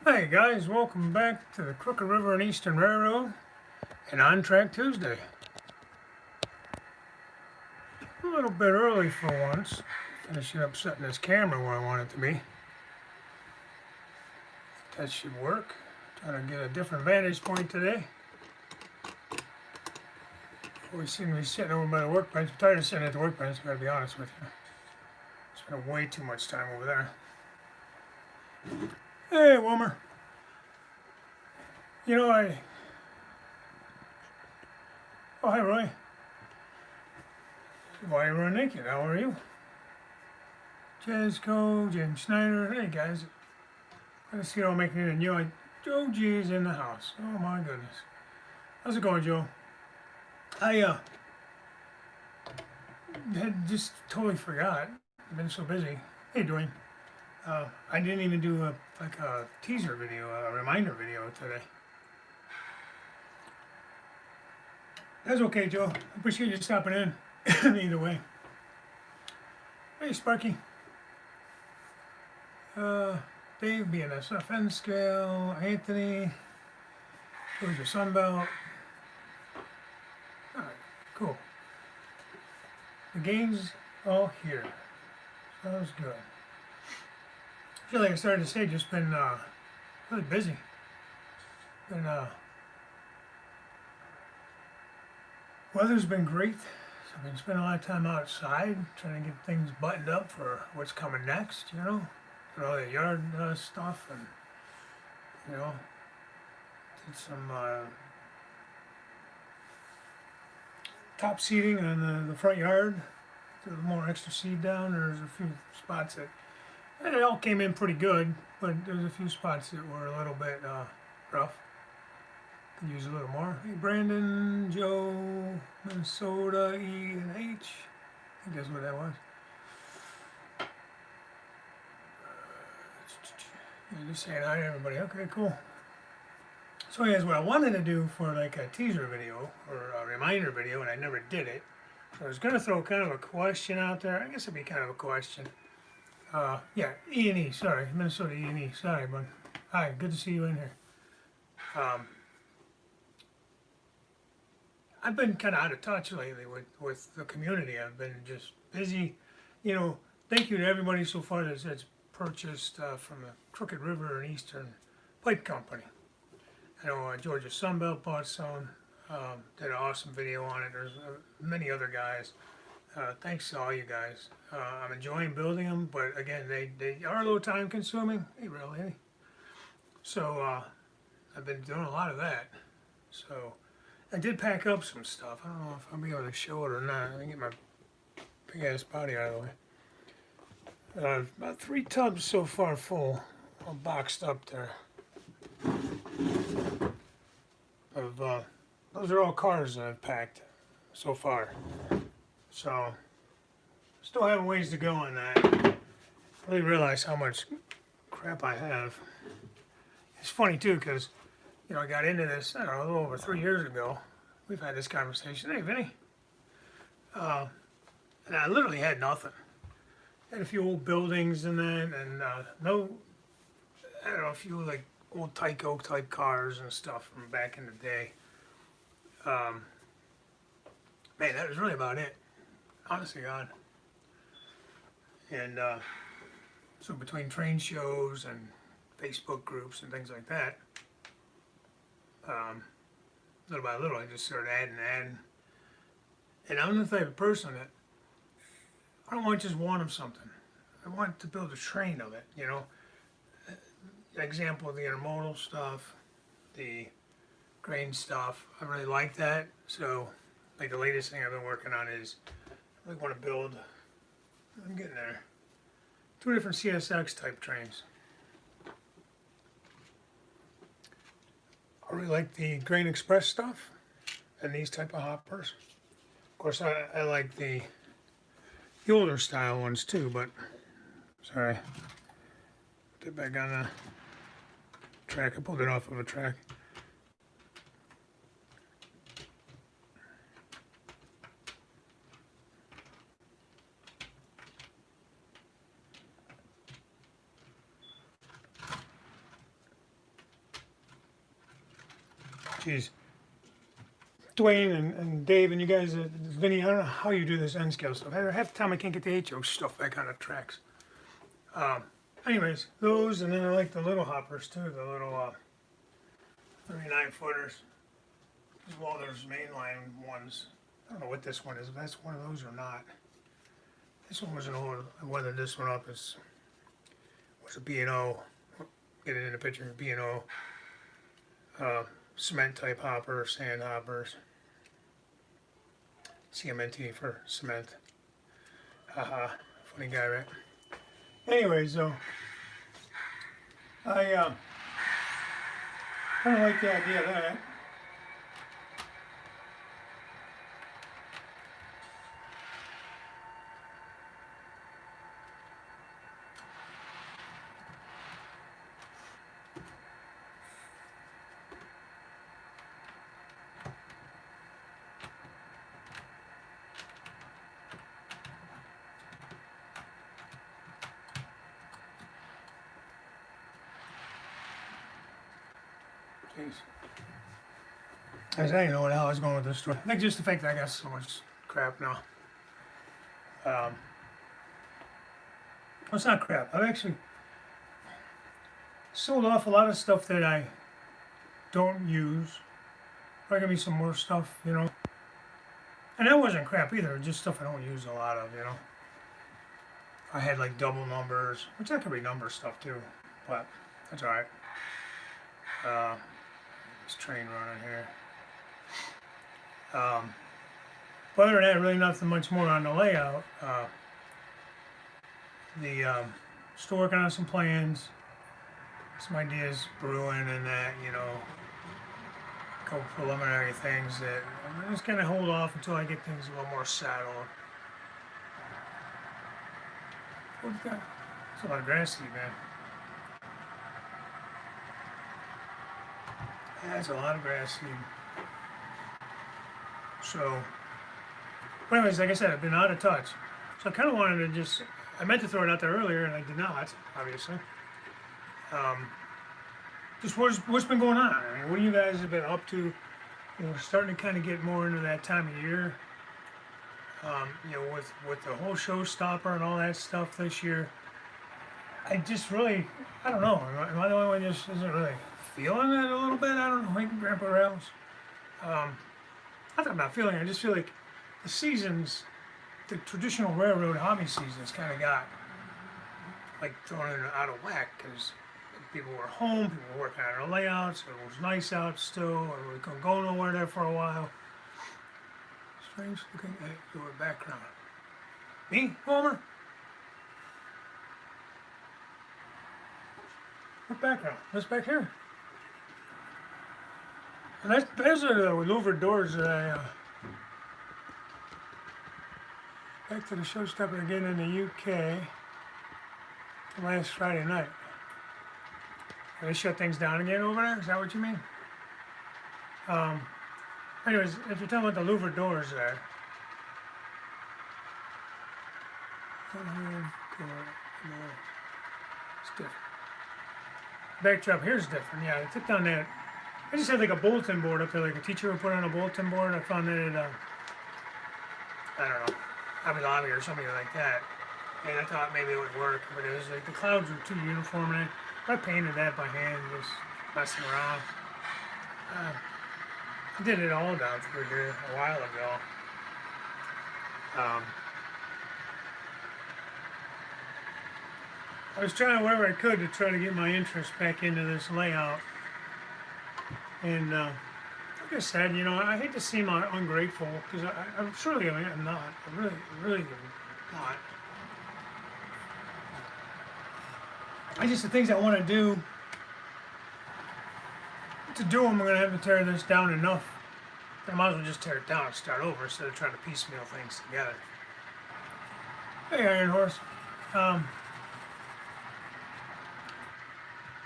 Hey guys, welcome back to the Crooked River and Eastern Railroad and On Track Tuesday. A little bit early for once, finishing up setting this camera where I want it to be. That should work. Trying to get a different vantage point today. Always seem to be sitting over by the workbench. I'm tired of sitting at the workbench, I gotta be honest with you. Spend way too much time over there. Hey, Wilmer. You know, Oh, hi, Roy. Why are you running naked? How are you? Jesco, Jim Schneider. Hey, guys. Let's see how I'm making it in you. Joe G is in the house. Oh, my goodness. How's it going, Joe? I had just totally forgot. I've been so busy. Hey, Dwayne. I didn't even do a teaser video, a reminder video today. That's okay, Joe. I appreciate you stopping in. Either way. Hey, Sparky. Dave, BNSFN scale. Anthony. Georgia Sunbelt. All right, cool. The game's all here. Sounds good. I feel like I started to say, just been really busy. Been weather's been great. So I've been spending a lot of time outside trying to get things buttoned up for what's coming next. And all the yard stuff, and did some top seeding on the front yard. Threw a little more extra seed down. There's a few spots that and it all came in pretty good, but there's a few spots that were a little bit rough. Could use a little more. Hey, Brandon, Joe, Minnesota, E and H. I think that's what that was. Yeah, just saying hi to everybody. Okay, cool. So here's what I wanted to do for like a teaser video or a reminder video, and I never did it. So I was going to throw kind of a question out there. I guess it'd be kind of a question. Yeah, E&E, sorry, Minnesota E&E, sorry, bud. Hi, good to see you in here. I've been kind of out of touch lately with the community. I've been just busy. Thank you to everybody so far that's purchased from the Crooked River and Eastern Pipe Company. I know Georgia Sunbelt bought some, did an awesome video on it. There's many other guys. Thanks to all you guys. I'm enjoying building them, but again, they are a little time consuming. Hey, really. So I've been doing a lot of that. So I did pack up some stuff. I don't know if I'll be able to show it or not. Let me get my big ass body out of the way. About 3 tubs so far full, all boxed up there. Those are all cars that I've packed so far. So, still have a ways to go on that. I really realize how much crap I have. It's funny too, because, I got into this, I don't know, a little over 3 years ago. We've had this conversation. Hey, Vinny. And I literally had nothing. Had a few old buildings and that, and I don't know, a few like old Tyco type cars and stuff from back in the day. Man, that was really about it. Honestly, God. And so between train shows and Facebook groups and things like that, little by little, I just started adding. And I'm the type of person that I don't want just one of something. I want to build a train of it, Example of the intermodal stuff, the grain stuff. I really like that. So, like the latest thing I've been working on is I really want to build, I'm getting there, 2 different CSX type trains. I really like the Grain Express stuff and these type of hoppers. Of course, I like the older style ones too, but sorry. Put it back on the track. I pulled it off of a track. Jeez. Dwayne and Dave and you guys, Vinny, I don't know how you do this N scale stuff. Half the time I can't get the HO stuff back on the tracks. Anyways, those, and then I like the little hoppers too, the little 39 footers. As well, there's mainline ones. I don't know what this one is, if that's one of those or not. This one was an old, I weathered this one up as, was a B&O, get it in the picture, B&O, cement type hopper, sand hoppers. CMNT for cement. Haha, funny guy, right? Anyways, though, I kind of like the idea of that. Jeez. I didn't know what the hell I was going with this story. I think just the fact that I got so much crap now. Well, it's not crap. I've actually sold off a lot of stuff that I don't use. Probably gonna be some more stuff, you know. And that wasn't crap either, just stuff I don't use a lot of, you know. I had like double numbers, which that could be number stuff too, but that's alright. This train running here. But other than that, really nothing much more on the layout. Still working on some plans, some ideas brewing and that, you know, a couple preliminary things that I'm just gonna hold off until I get things a little more settled. What's that? It's a lot of grass seed, man. That's a lot of grass seed. So, but anyways, like I said, I've been out of touch. So I kind of wanted to just, I meant to throw it out there earlier and I did not, obviously. Just what's been going on? I mean, what you guys have been up to? You know, we're starting to kind of get more into that time of year. You know, with the whole showstopper and all that stuff this year. I just really, I don't know. Am I the only one who just isn't really feeling it a little bit? I don't know, like Grandpa Rails. Not that I'm not feeling it, I just feel like the seasons, the traditional railroad hobby seasons kind of got like thrown out of whack because people were home, people were working on their layouts, it was nice out still, and we couldn't go nowhere there for a while. Strange looking at your background. Me, Homer? What background? What's back here? And those are the louvered doors that I, back to the showstopper again in the UK last Friday night. Did they shut things down again over there? Is that what you mean? Anyways, if you're talking about the louvered doors there. It's different. Backdrop here's different, yeah. I took down that. I just had like a bulletin board up there, like a teacher would put on a bulletin board. I found that at, I don't know, Hobby Lobby or something like that. And I thought maybe it would work, but it was like the clouds were too uniform. And I painted that by hand, just messing around. I did it all down through here a while ago. I was trying whatever I could to try to get my interest back into this layout. And like I said, you know, I hate to seem ungrateful, because I'm surely I'm not. I really am not. The things I want to do, them, I'm going to have to tear this down enough. I might as well just tear it down and start over instead of trying to piecemeal things together. Hey, Iron Horse.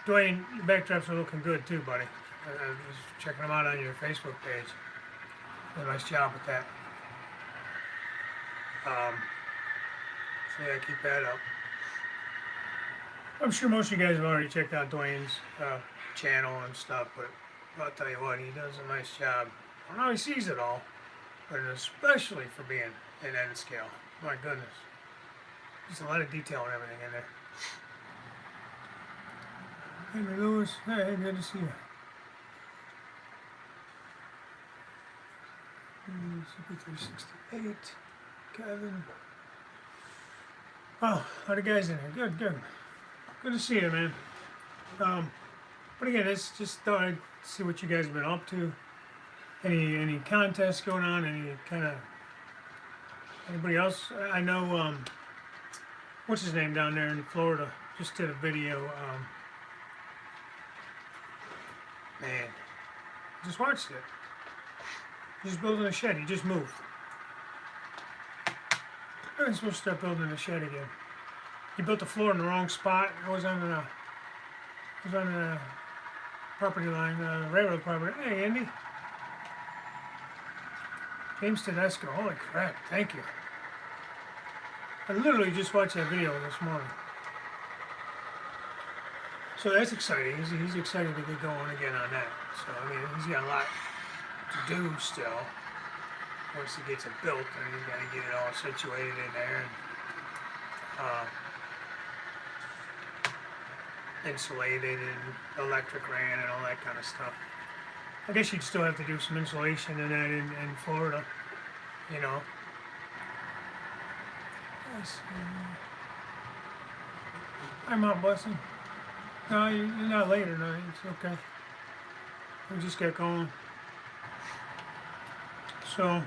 Dwayne, your backdrops are looking good too, buddy. I was checking them out on your Facebook page. Did a nice job with that. So yeah, keep that up. I'm sure most of you guys have already checked out Dwayne's channel and stuff, but I'll tell you what, he does a nice job. I don't know how he sees it all, but especially for being in N scale. My goodness. There's a lot of detail and everything in there. Henry Lewis, hey, good to see you. CP368, Kevin. Oh, how the guys in there? Good, good. Good to see you, man. But again, it's just thought I'd see what you guys have been up to. Any contests going on? Any kind of anybody else? I know. What's his name down there in Florida? Just did a video. Man, just watched it. He's building a shed. He just moved. I'm supposed to start building a shed again. He built the floor in the wrong spot. It was on the property line, railroad property. Hey, Andy. James Tedesco. Holy crap! Thank you. I literally just watched that video this morning. So that's exciting. He's excited to get going again on that. So I mean, he's got a lot to do still. Once he gets it built, then he's got to get it all situated in there and insulated and electric ran and all that kind of stuff. I guess you'd still have to do some insulation in that in Florida, you know. I'm out blessing. No, you're not late or nothing. It's okay. We just got going. So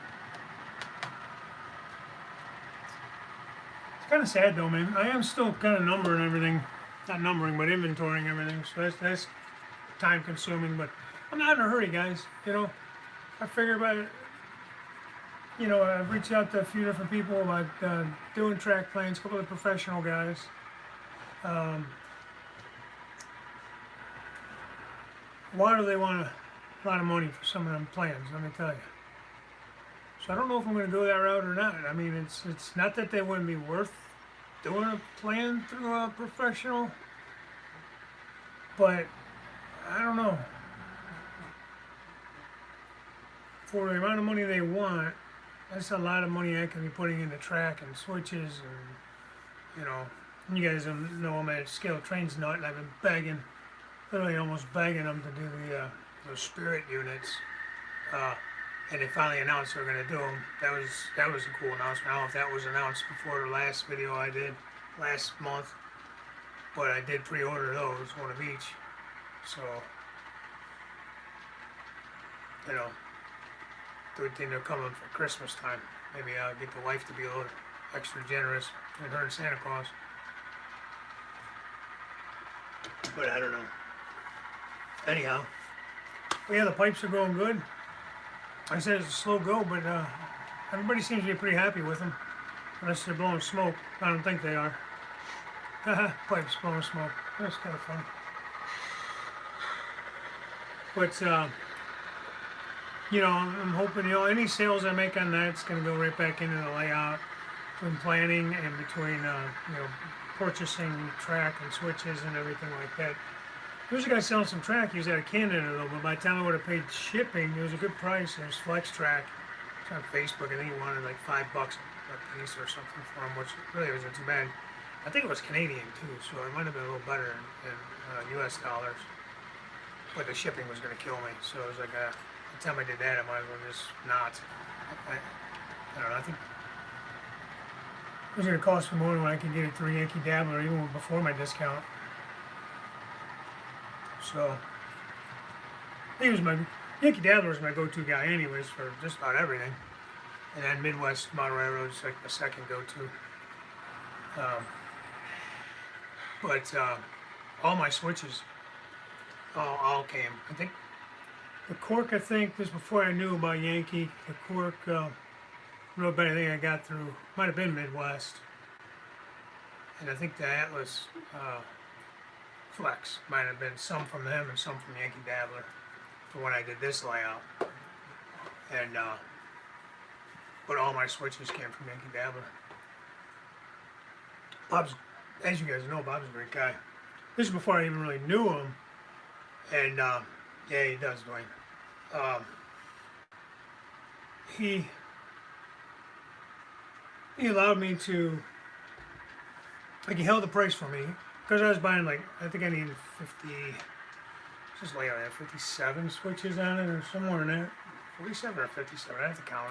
it's kind of sad though, man. I am still kind of numbering everything, not numbering, but inventorying everything. So that's time consuming, but I'm not in a hurry, guys. You know, I figure about it. You know, I've reached out to a few different people about doing track plans, a couple of professional guys. Why do they want a lot of money for some of them plans? Let me tell you. So I don't know if I'm going to go that route or not. I mean, it's not that they wouldn't be worth doing a plan through a professional, but I don't know. For the amount of money they want, that's a lot of money I can be putting into track and switches and, you know, you guys know I'm a scale trains nut and I've been begging, literally almost begging them to do those spirit units. And they finally announced they were going to do them. That was a cool announcement. I don't know if that was announced before the last video I did last month, but I did pre-order those, one of each. So, you know, good thing they're coming for Christmas time. Maybe I'll get the wife to be a little extra generous between her and Santa Claus. But I don't know. Anyhow, well, yeah, the pipes are going good. I said it's a slow go, but everybody seems to be pretty happy with them. Unless they're blowing smoke. I don't think they are. Haha, pipes blowing smoke. That's kind of fun. But, you know, I'm hoping, you know, any sales I make on that's going to go right back into the layout. Between planning and between, you know, purchasing track and switches and everything like that. There's a guy selling some track. He was out of Canada though, but by the time I would have paid shipping, it was a good price. It was Flex Track. It's on Facebook. I think he wanted like $5 a piece or something for him, which really wasn't too bad. I think it was Canadian too, so it might have been a little better in US dollars. But the shipping was going to kill me, so it was like, by the time I did that, I might as well just not. I don't know, I think it was going to cost me more when I could get it through Yankee Dabbler, even before my discount. So, Yankee Dabbler was my go-to guy anyways for just about everything. And then Midwest Model Railroad is like my second go-to. But all my switches all came. I think the Cork, this before I knew about Yankee, the Cork real bad thing I got through, might have been Midwest. And I think the Atlas Flex might have been some from them and some from Yankee Dabbler for when I did this layout. And but all my switches came from Yankee Dabbler. Bob's, as you guys know, Bob's a great guy. This is before I even really knew him. And Yeah, he does, Dwayne. Um, he he allowed me to, like, he held the price for me because I was buying, like, I think I needed 50, just lay on that 57 switches on it or somewhere in there, 47 or 57. I have to count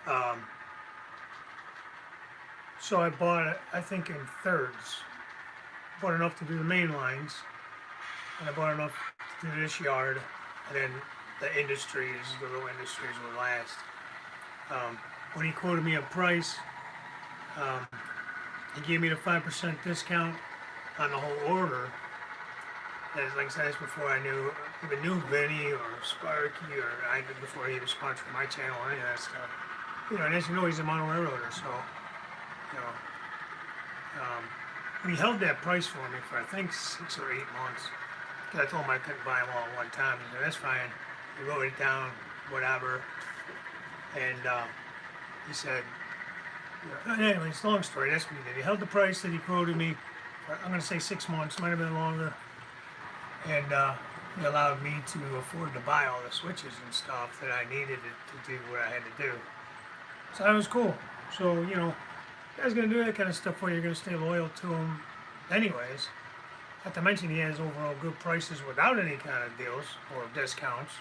them. So I bought it, I think, in thirds. Bought enough to do the main lines, and I bought enough to do this yard, and then the industries, the little industries will last. When he quoted me a price, um, he gave me the 5% discount on the whole order. As like I said, that's before I even knew Vinny or Sparky, or before he was sponsoring my channel or any of that stuff. And as you know, he's a mono railroader, so you know. And he held that price for me for I think 6 or 8 months. Cause I told him I couldn't buy them all at one time. He said, that's fine. He wrote it down, whatever. And he said, anyway, it's a long story. That's what he did. He held the price that he quoted me for, I'm going to say 6 months, might have been longer. And he allowed me to afford to buy all the switches and stuff that I needed to do what I had to do. So that was cool. So, guy's going to do that kind of stuff where you're going to stay loyal to him anyways. Not to mention he has overall good prices without any kind of deals or discounts.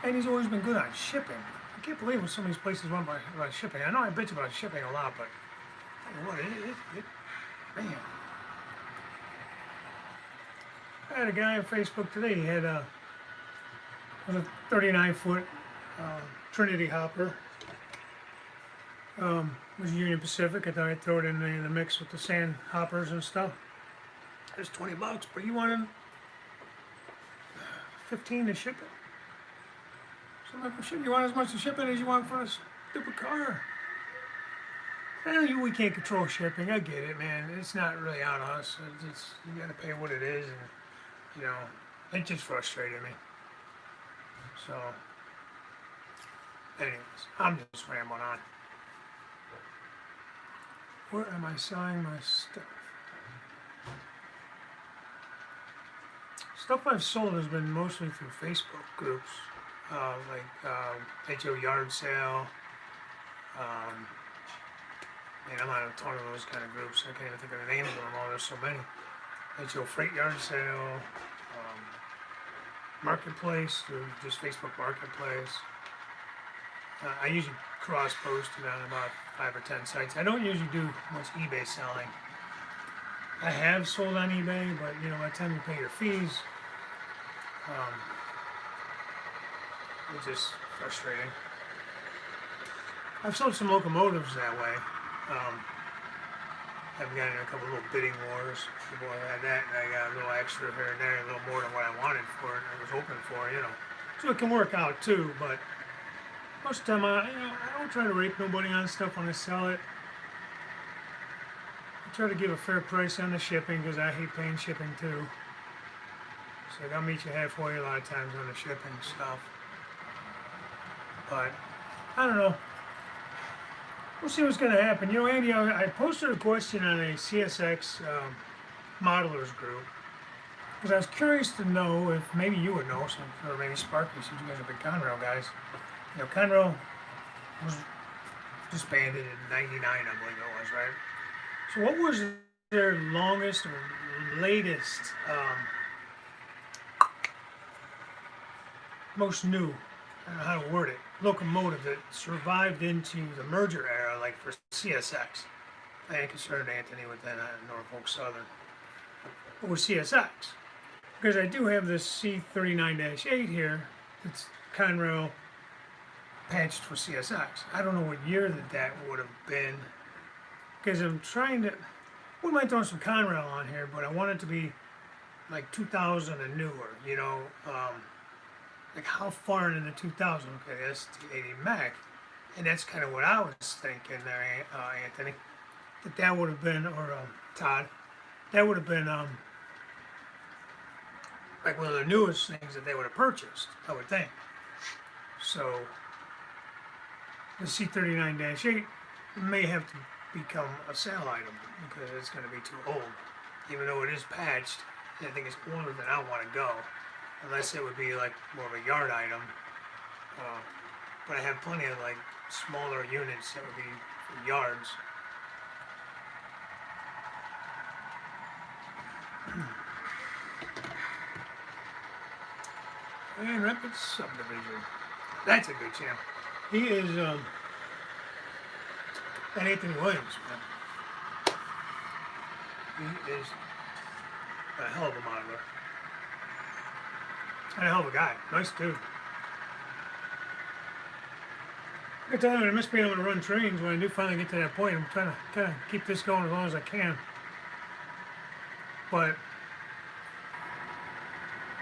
And he's always been good on shipping. I can't believe what some of these places want about shipping. I know I bitch about shipping a lot, but what, man. I had a guy on Facebook today, he had a 39-foot Trinity hopper. It was Union Pacific. I thought I'd throw it in the mix with the sand hoppers and stuff. It was $20, but you wanted 15 to ship it. So I'm like, well, shit, you want as much to ship it as you want for a stupid car. We can't control shipping. I get it, man. It's not really on us. You got to pay what it is, and it just frustrated me. So, anyways, I'm just rambling on. Where am I selling my stuff? Stuff I've sold has been mostly through Facebook groups, like HO Yard Sale. I'm on a ton of those kind of groups. I can't even think of the names of them all. There's so many. HO Freight Yard Sale, Marketplace, through just Facebook Marketplace. I usually cross-post it on about 5 or 10 sites. I don't usually do much eBay selling. I have sold on eBay, but by the time you pay your fees, it's just frustrating. I've sold some locomotives that way. I've gotten in a couple little bidding wars. People had that, and I got a little extra here and there, a little more than what I wanted for it. I was hoping for, So it can work out too, but most of the time, I don't try to rape nobody on stuff when I sell it. I try to give a fair price on the shipping because I hate paying shipping too. So I'll meet you halfway a lot of times on the shipping stuff. But I don't know. We'll see what's going to happen. Andy, I posted a question on a CSX modelers group because I was curious to know if maybe you would know, or maybe Sparky, since you guys are big Conrail guys. Conrail was disbanded in '99, I believe it was, right? So what was their longest or latest, most new, I don't know how to word it, locomotive that survived into the merger era, like for CSX? I ain't concerned, Anthony, with that Norfolk Southern. But with CSX, because I do have this C39-8 here, it's Conrail patched for CSX. I don't know what year that would have been, because I'm trying to, we might throw some Conrail on here, but I want it to be like 2000 and newer, like how far into the 2000? Okay, that's the 80 Mac, and that's kind of what I was thinking there, Anthony, that would have been, or Todd, that would have been like one of the newest things that they would have purchased, I would think. So the C39-8 may have to become a sale item because it's going to be too old. Even though it is patched, I think it's older than I want to go. unless it would be like more of a yard item. Uh, but I have plenty of like smaller units that would be for yards. And Rapids Subdivision. That's a good channel. He is and Anthony Williams, man. He is a hell of a modeler. And a hell of a guy. Nice dude. I tell you, I miss being able to run trains when I do finally get to that point. I'm trying to kind of keep this going as long as I can. But,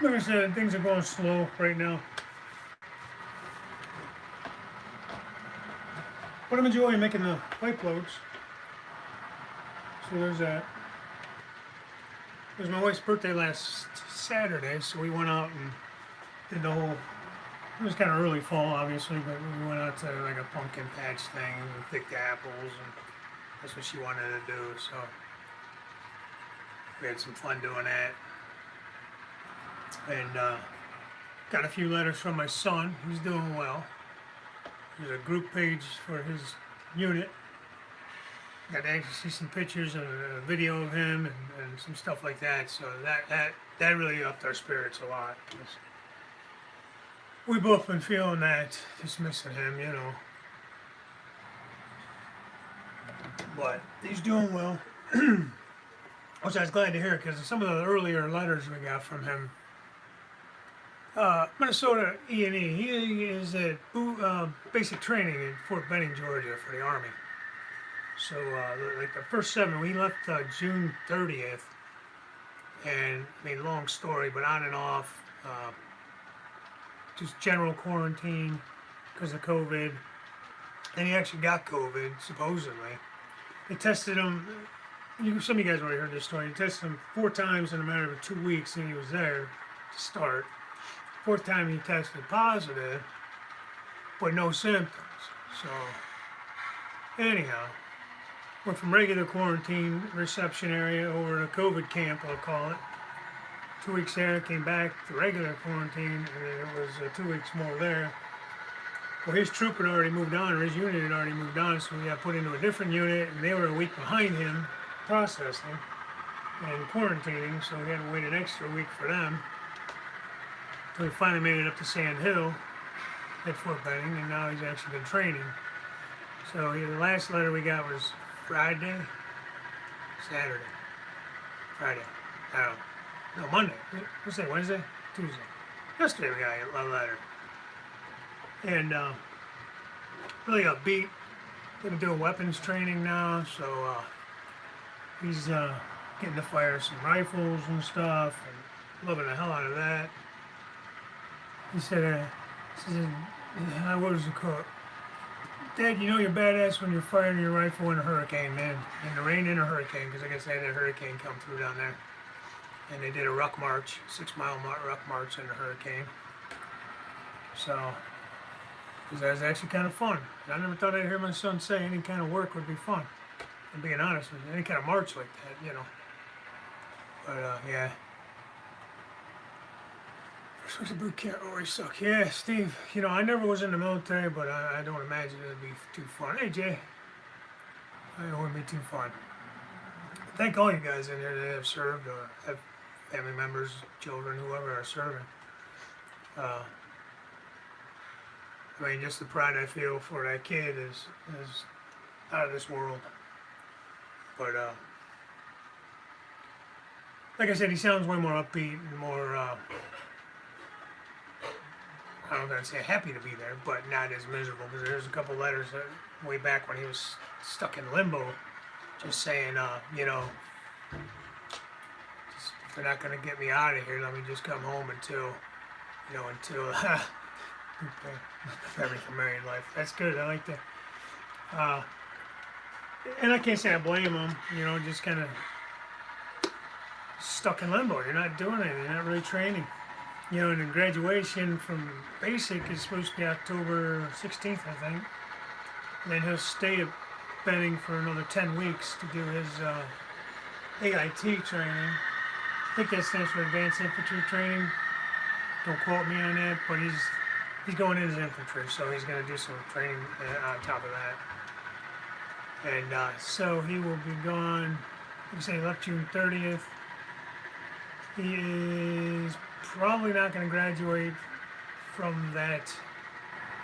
like I said, things are going slow right now. But I'm enjoying making the pipe loads. So there's that. It was my wife's birthday last Saturday, so we went out and did the whole, it was kind of early fall obviously, but we went out to like a pumpkin patch thing and we picked apples, and that's what she wanted to do, so we had some fun doing that. And got a few letters from my son. He's doing well. There's a group page for his unit. Got to actually see some pictures and a video of him and some stuff like that. So that really upped our spirits a lot. We both been feeling that, just missing him, you know. But he's doing well, which I was glad to hear, because some of the earlier letters we got from him. Minnesota E&E. He is at basic training in Fort Benning, Georgia, for the Army. So, like the first 7, we left June 30th, and I mean, long story, but on and off, just general quarantine because of COVID. And he actually got COVID, supposedly. They tested him. Some of you guys already heard this story. They tested him 4 times in a matter of 2 weeks, and he was there to start. 4th time he tested positive, but no symptoms. So, anyhow, went from regular quarantine reception area over to COVID camp, I'll call it. 2 weeks there, came back to regular quarantine, and then it was 2 weeks more there. Well, his troop had already moved on, or his unit had already moved on, so we got put into a different unit, and they were a week behind him processing and quarantining, so we had to wait an extra week for them. So we finally made it up to Sand Hill at Fort Benning, and now he's actually been training. So the last letter we got was Friday, Saturday, Friday, I don't know, no, Monday, what's that, Wednesday, Tuesday. Yesterday we got a letter. And really upbeat. They've been doing weapons training now, so he's getting to fire some rifles and stuff, and loving the hell out of that. He said, what was the quote? Dad, you know you're badass when you're firing your rifle in a hurricane, man. In the rain in a hurricane, because I guess they had a hurricane come through down there. And they did a ruck march, 6-mile ruck march in the hurricane. So, because that was actually kind of fun. And I never thought I'd hear my son say any kind of work would be fun. I'm being honest with you, any kind of march like that, you know. But, yeah. First week's of boot camp always suck. Yeah, Steve, you know, I never was in the military, but I don't imagine it'd be too fun. Hey, Jay. It wouldn't be too fun. Thank all you guys in here that have served or have family members, children, whoever are serving. I mean, just the pride I feel for that kid is out of this world. But, like I said, he sounds way more upbeat and more, I don't know if I'd say happy to be there, but not as miserable, because there's a couple letters way back when he was stuck in limbo, just saying, you know, if they're not going to get me out of here, let me just come home until, you know, prepare me for married life. That's good, I like that. And I can't say I blame him, you know, just kind of stuck in limbo. You're not doing anything, you're not really training. You know, and the graduation from basic is supposed to be October 16th, I think. And then he'll stay at Benning for another 10 weeks to do his AIT training. I think that stands for Advanced Infantry Training. Don't quote me on that, but he's going in as infantry, so he's going to do some training on top of that. And so he will be gone. Like I say, he left June 30th. He is probably not going to graduate from that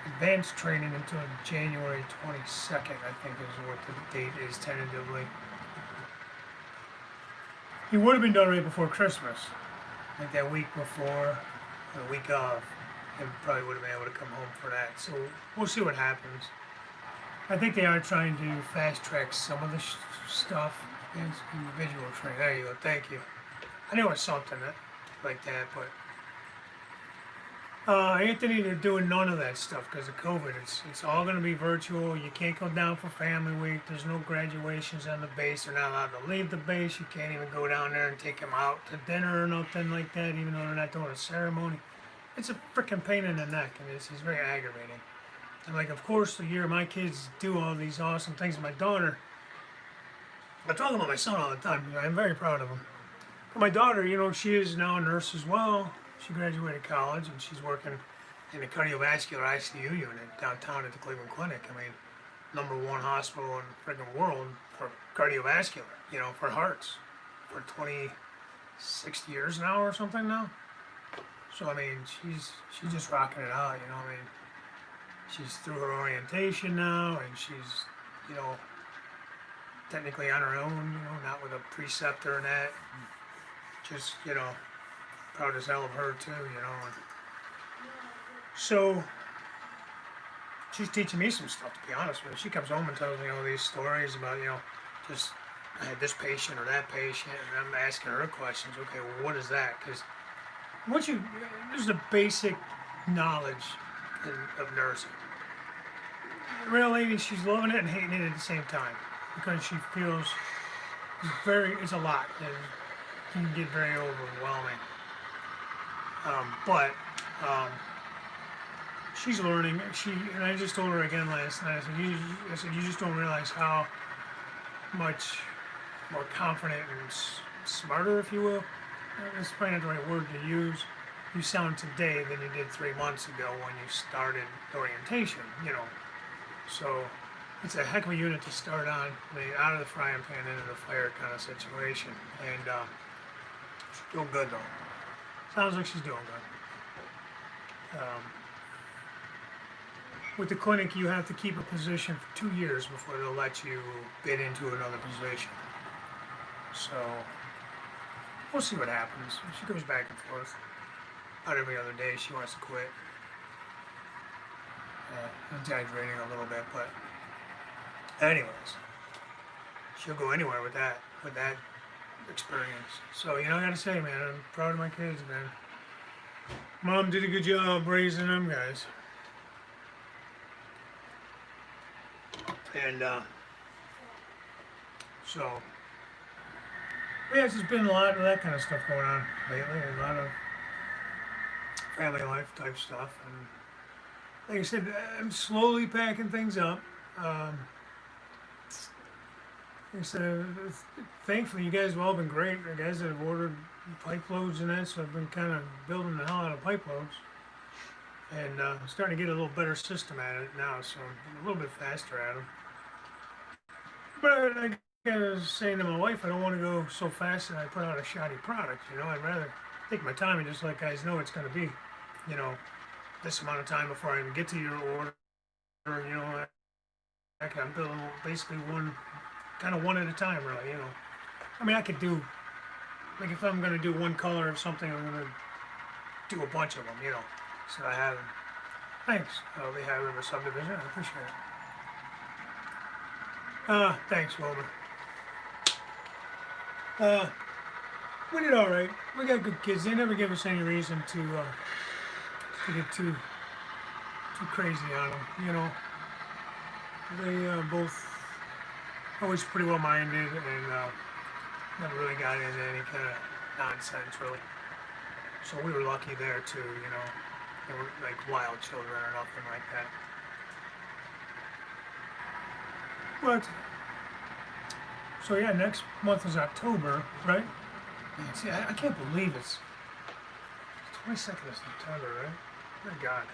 advanced training until January 22nd, I think is what the date is tentatively. He would have been done right before Christmas, like that week before, or the week of, and probably would have been able to come home for that. So we'll see what happens. I think they are trying to fast track some of the stuff. It's individual training. There you go. Thank you. I knew it was something like that, but Anthony, they're doing none of that stuff because of COVID. It's all going to be virtual. You can't go down for family week. There's no graduations on the base. They're not allowed to leave the base. You can't even go down there and take them out to dinner or nothing like that, even though they're not doing a ceremony. It's a freaking pain in the neck, and it's very aggravating. And like, of course, the year my kids do all these awesome things. My daughter, I talk about my son all the time. I'm very proud of him. But my daughter, she is now a nurse as well. She graduated college, and she's working in the cardiovascular ICU unit downtown at the Cleveland Clinic. I mean, #1 hospital in the freaking world for cardiovascular, for hearts, for 26 years now or something now. So, I mean, she's just rocking it out, I mean, she's through her orientation now, and she's, technically on her own, not with a preceptor and that. Just, proud as hell of her too, And so she's teaching me some stuff, to be honest with you. She comes home and tells me all these stories about, just I had this patient or that patient, and I'm asking her questions. Okay, well, what is that? Because there's the basic knowledge of nursing. The real lady, she's loving it and hating it at the same time because she feels it's a lot. And it can get very overwhelming. But she's learning. And I just told her again last night. I said, you just don't realize how much more confident and smarter, if you will. That's probably not the right word to use. You sound today than you did 3 months ago when you started orientation. So it's a heck of a unit to start on. I mean, out of the frying pan into the fire kind of situation. And she's doing good though. Sounds like she's doing good. With the clinic, you have to keep a position for 2 years before they'll let you bid into another position. So we'll see what happens. She goes back and forth. About every other day she wants to quit. Exaggerating a little bit, but anyways, she'll go anywhere with that experience. So, I gotta say, man, I'm proud of my kids, man. Mom did a good job raising them guys. And, so, yeah, it's just been a lot of that kind of stuff going on lately. A lot of family life type stuff. And like I said, I'm slowly packing things up. Like I said, thankfully, you guys have all been great. You guys have ordered pipe loads and that, so I've been kind of building the hell out of pipe loads. And starting to get a little better system at it now, so I'm a little bit faster at them. But like I was saying to my wife, I don't want to go so fast that I put out a shoddy product, I'd rather take my time and just let guys know it's going to be, this amount of time before I even get to your order, I'm building basically one at a time, really, I mean, I could do, like if I'm going to do one color of something, I'm going to do a bunch of them, So I have, thanks, Lehigh River Subdivision, I appreciate it. Thanks, Wilbur. We did all right. We got good kids. They never give us any reason to get too crazy on them, They both always pretty well minded and never really got into any kind of nonsense, really. So we were lucky there too, They weren't like wild children or nothing like that. But so yeah, next month is October, right? Man, see, I can't believe it's 22nd of September, right? My God.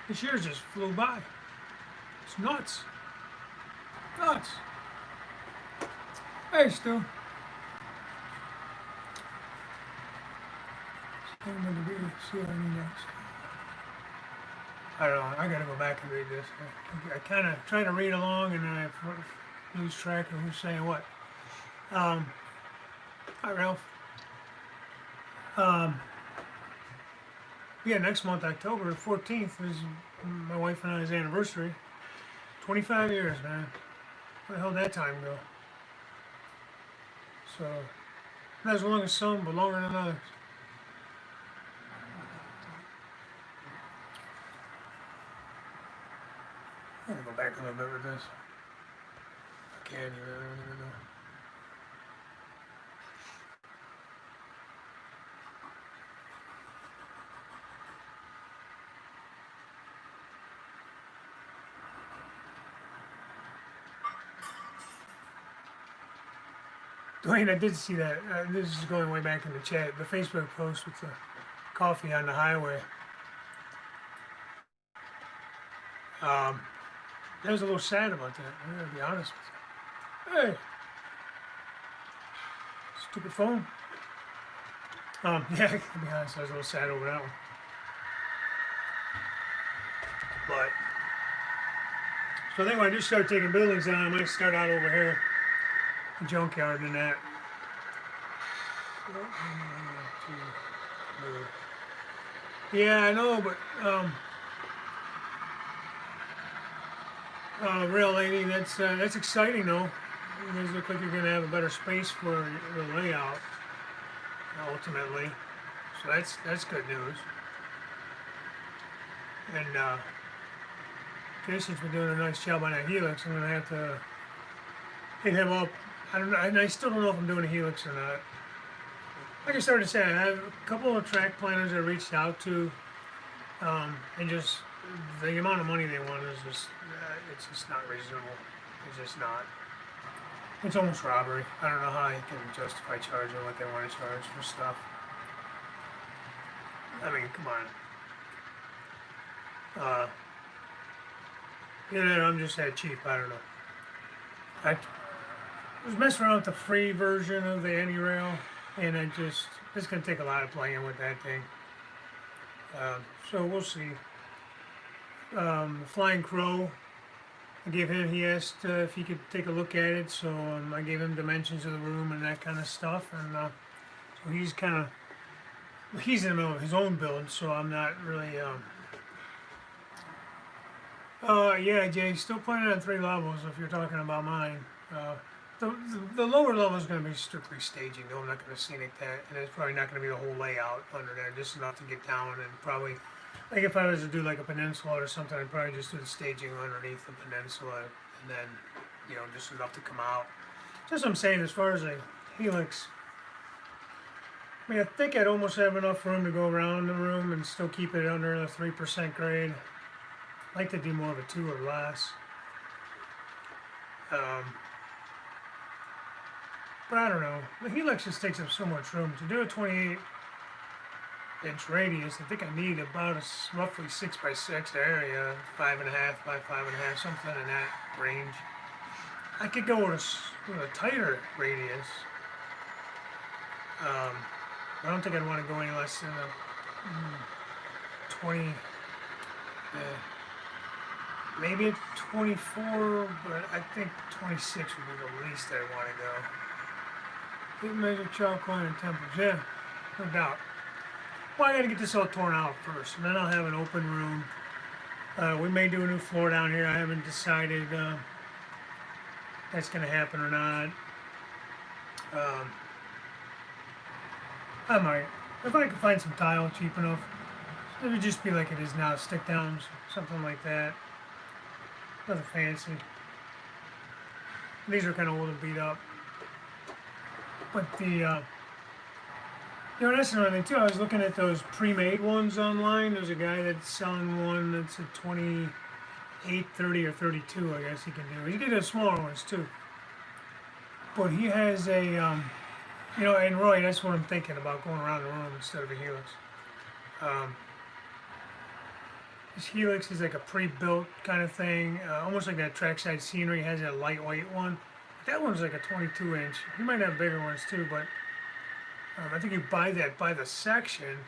This year just flew by. It's nuts. Nuts. Hey, Stu. See what I need next. I don't know. I gotta go back and read this. I kind of try to read along and then I lose track of who's saying what. Hi, Ralph. Yeah, next month, October 14th, is my wife and I's anniversary. 25 years, man. Where the hell did that time go? So, not as long as some, but longer than others. I'm gonna go back a little bit with this. I can't even, I don't even know. Dwayne, I did see that. This is going way back in the chat. The Facebook post with the coffee on the highway. I was a little sad about that. I'm gonna be honest with you. Hey, stupid phone. Yeah, to be honest, I was a little sad over that one. But so I think when I do start taking buildings down, I might start out over here, the junkyard and that. Yeah, I know, but rail lady, that's exciting though. You guys look like you're gonna have a better space for the layout ultimately. So that's good news. And Jason's been doing a nice job on that helix. I'm gonna have to hit him up. I don't know, and I still don't know if I'm doing a helix or not. Like I started to say, I have a couple of track planners I reached out to, and just the amount of money they want is just, it's just not reasonable. It's just not. It's almost robbery. I don't know how you can justify charging what they want to charge for stuff. I mean, come on. I'm just that cheap. I don't know. I was messing around with the free version of the AndyRail, and it's going to take a lot of playing with that thing. So we'll see. Flying Crow, he asked if he could take a look at it, so I gave him dimensions of the room and that kind of stuff, and so he's in the middle of his own build, so I'm not really, yeah, Jay, still planning on 3 levels if you're talking about mine. The lower level is going to be strictly staging, though I'm not going to scenic that, and it's probably not going to be the whole layout under there, just enough to get down, and probably, like if I was to do like a peninsula or something, I'd probably just do the staging underneath the peninsula, and then, just enough to come out. Just what I'm saying, as far as a helix, I mean, I think I'd almost have enough room to go around the room and still keep it under the 3% grade. I'd like to do more of a 2 or less. But I don't know. The helix just takes up so much room. To do a 28-inch radius, I think I need about a roughly 6x6 area, 5.5 by 5.5, something in that range. I could go with a tighter radius. I don't think I'd want to go any less than a 20, maybe a 24, but I think 26 would be the least I'd want to go. Didn't measure chalk line and tempers, yeah, no doubt. Well, I gotta get this all torn out first, and then I'll have an open room. We may do a new floor down here. I haven't decided that's gonna happen or not. I might. If I can find some tile cheap enough, it would just be like it is now, stick downs, something like that. Nothing fancy. These are kind of old and beat up. But that's another thing too. I was looking at those pre-made ones online. There's a guy that's selling one that's a 28, 30, or 32, I guess he can do. He can do smaller ones too. But he has a, and Roy, that's what I'm thinking about, going around the room instead of a helix. Um, His helix is like a pre-built kind of thing, almost like that trackside scenery has a lightweight one. That one's like a 22 inch. He might have bigger ones too, but I think you buy that by the section.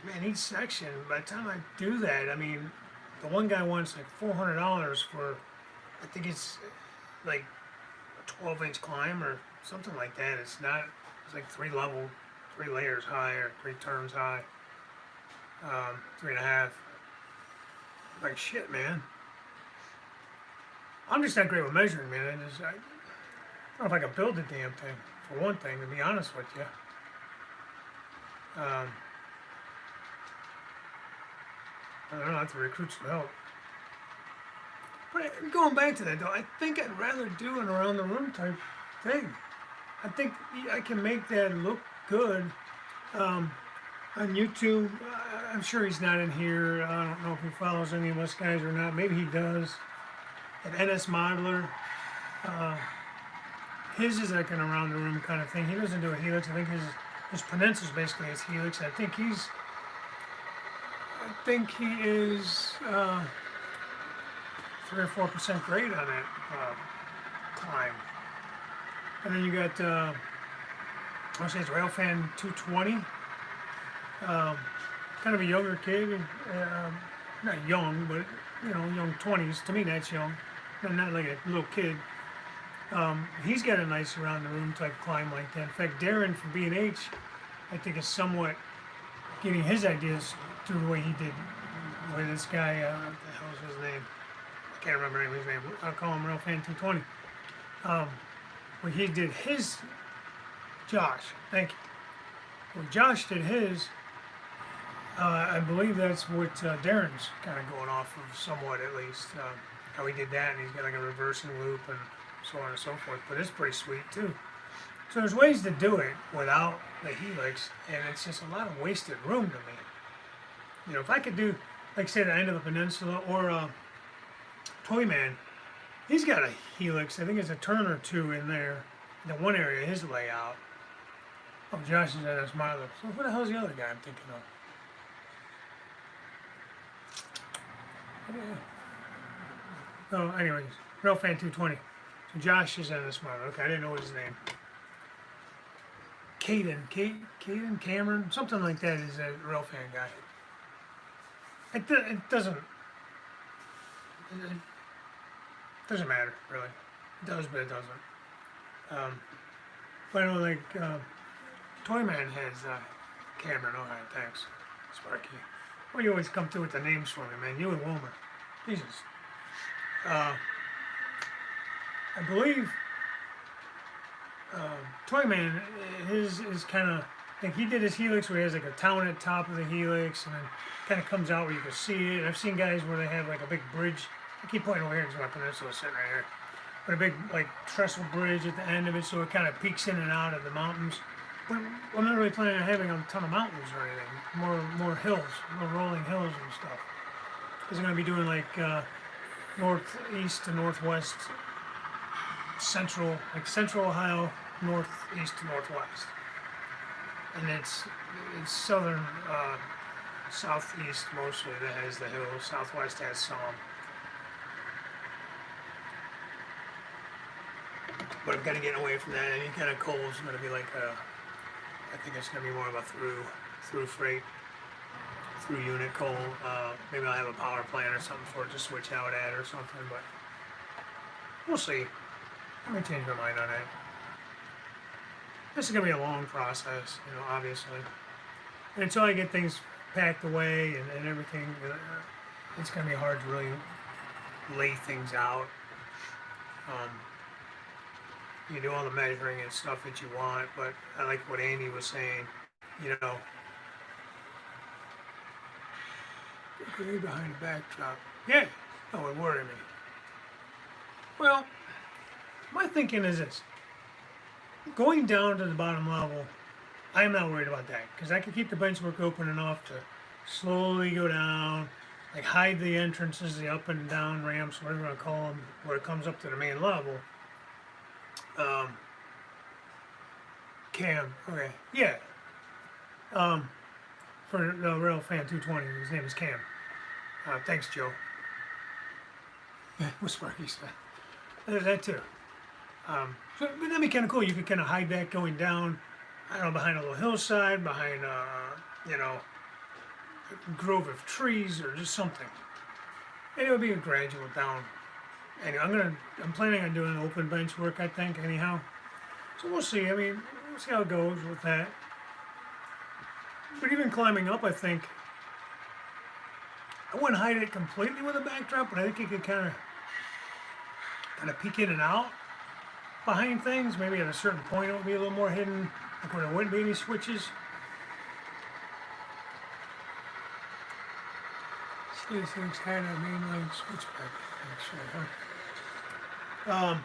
Man, each section, by the time I do that, I mean, the one guy wants like $400 for, I think it's like a 12-inch climb or something like that. It's not, it's like 3 layers high or 3 turns high, 3.5. Like shit, man. I'm just not great with measuring, man. I don't know if I can build the damn thing, for one thing, to be honest with you. I don't know, I have to recruit some help. But going back to that, though, I think I'd rather do an around the room type thing. I think I can make that look good on YouTube. I'm sure he's not in here. I don't know if he follows any of us guys or not. Maybe he does. At NS Modeler, his is like an around the room kind of thing. He doesn't do a helix. I think his peninsula is basically his helix. I think he is 3 or 4% grade on that climb. And then you got I'll say it's Railfan 220. Kind of a younger kid, not young, but young 20s. To me, that's young. Not like a little kid. He's got a nice around the room type climb like that. In fact, Darren from B&H, I think, is somewhat getting his ideas through the way he did with this guy. What the hell's his name? I can't remember his name. I'll call him Railfan 220. When he did his, Josh, thank you. When Josh did his, I believe that's what Darren's kind of going off of somewhat, at least. How he did that, and he's got like a reversing loop and so on and so forth. But it's pretty sweet too. So there's ways to do it without the helix, and it's just a lot of wasted room to me. If I could do, like say, the end of the peninsula or Toyman, he's got a helix. I think it's a turn or two in there. In one area, his layout. Oh, Josh is at a smiler. So who the hell's the other guy I'm thinking of? Oh, anyways, Railfan 220. So Josh is at a smiler. Okay, I didn't know his name. Caden, Cameron, something like that is a Railfan guy. It doesn't matter, really. It does, but it doesn't. But I know, like, Toyman has Cameron. All right, thanks, Sparky. Well, you always come through with the names for me, man. You and Wilmer. Jesus. I believe Toyman, his is kind of, like he did his helix where he has like a town at the top of the helix and then kind of comes out where you can see it. I've seen guys where they have like a big bridge. I keep pointing over here because my peninsula is sitting right here. But a big like trestle bridge at the end of it, so it kind of peeks in and out of the mountains. But I'm not really planning on having a ton of mountains or anything. More hills, more rolling hills and stuff. Because I'm going to be doing like northeast to northwest, central Ohio, northeast to northwest. And it's southern, southeast mostly that has the hills. Southwest has some. But I'm kind of getting away from that. Any kind of coal is going to be like I think it's going to be more of a through freight, through unit coal. Maybe I'll have a power plant or something for it to switch out at or something, but we'll see. I may change my mind on that. This is going to be a long process, obviously. And until I get things packed away and everything, it's going to be hard to really lay things out. You do all the measuring and stuff that you want, but I like what Andy was saying, grade behind the backdrop. Yeah, that would worry me. Well, my thinking is this. Going down to the bottom level, I'm not worried about that, because I can keep the benchmark open enough to slowly go down, like hide the entrances, the up and down ramps, whatever you want to call them, where it comes up to the main level. Cam, okay, yeah. for Rail Fan 220. His name is Cam. Thanks, Joe. What's Sparky said. There's that too. So, but that'd be kind of cool. You could kind of hide that going down, I don't know, behind a little hillside, behind, you know, a grove of trees or just something. And it would be a gradual down. Anyway, I'm planning on doing open bench work, I think, anyhow. So we'll see. I mean, we'll see how it goes with that. But even climbing up, I think, I wouldn't hide it completely with a backdrop, but I think you could kind of peek in and out behind things. Maybe at a certain point it would be a little more hidden, like where there wouldn't be any switches. These things had a mainline switch back, actually, huh?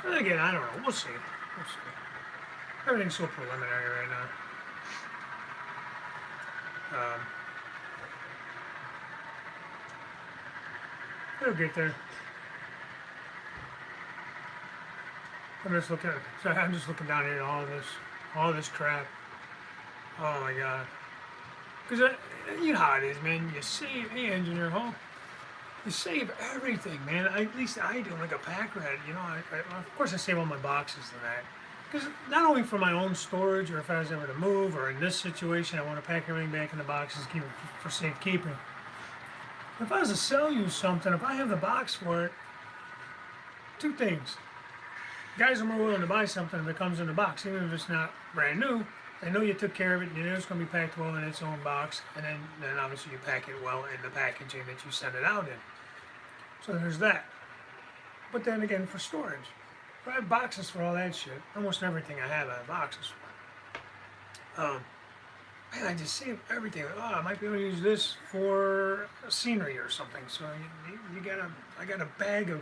And again, I don't know. We'll see. We'll see. Everything's so preliminary right now. It'll get there. I'm just looking down here at all this crap. Oh my God. Because you know how it is, man. You save, hey, engineer home. You save everything, man. At least I do, like a pack rat. You know, of course I save all my boxes and that. Because not only for my own storage, or if I was ever to move, or in this situation, I want to pack everything back in the boxes, keep it for safekeeping. If I was to sell you something, if I have the box for it, two things. Guys are more willing to buy something if it comes in the box, even if it's not brand new. They know you took care of it, and you know it's going to be packed well in its own box, and then obviously you pack it well in the packaging that you send it out in. So there's that. But then again, for storage, I have boxes for all that shit. Almost everything I have boxes for. Man, I just save everything. Oh, I might be able to use this for scenery or something. So I got a bag of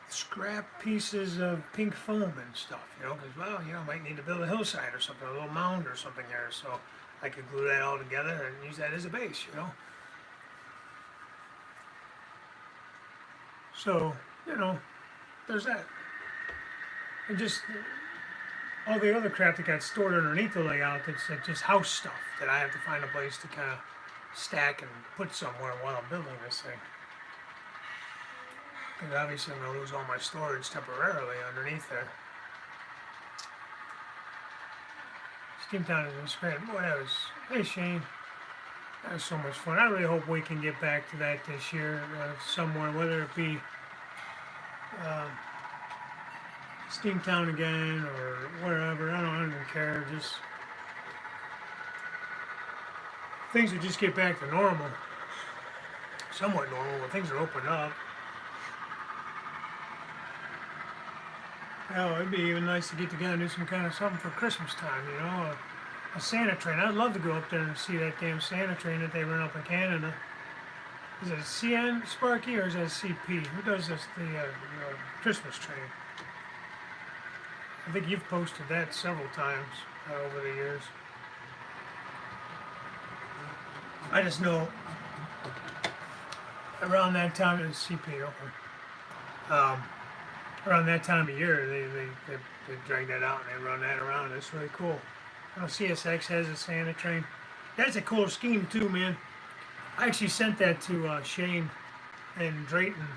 scrap pieces of pink foam and stuff, you know, because, well, you know, I might need to build a hillside or something, a little mound or something there, so I could glue that all together and use that as a base, you know. So, you know, there's that. And just all the other crap that got stored underneath the layout that's just house stuff that I have to find a place to kind of stack and put somewhere while I'm building this thing. Because obviously I'm going to lose all my storage temporarily underneath there. Steamtown is in Scranton. Boy, hey Shane, that was so much fun. I really hope we can get back to that this year somewhere, whether it be Steamtown again or wherever. I don't even care. Just things would just get back to normal, somewhat normal when things are opened up. Hell, it'd be even nice to get together and do some kind of something for Christmas time, you know, a Santa train. I'd love to go up there and see that damn Santa train that they run up in Canada. Is it a CN, Sparky, or is that a CP? Who does this, the Christmas train? I think you've posted that several times over the years. I just know around that time, it's CP, okay. Around that time of year, they drag that out and they run that around. It's really cool. I know CSX has a Santa train. That's a cool scheme too, man. I actually sent that to Shane and Drayton.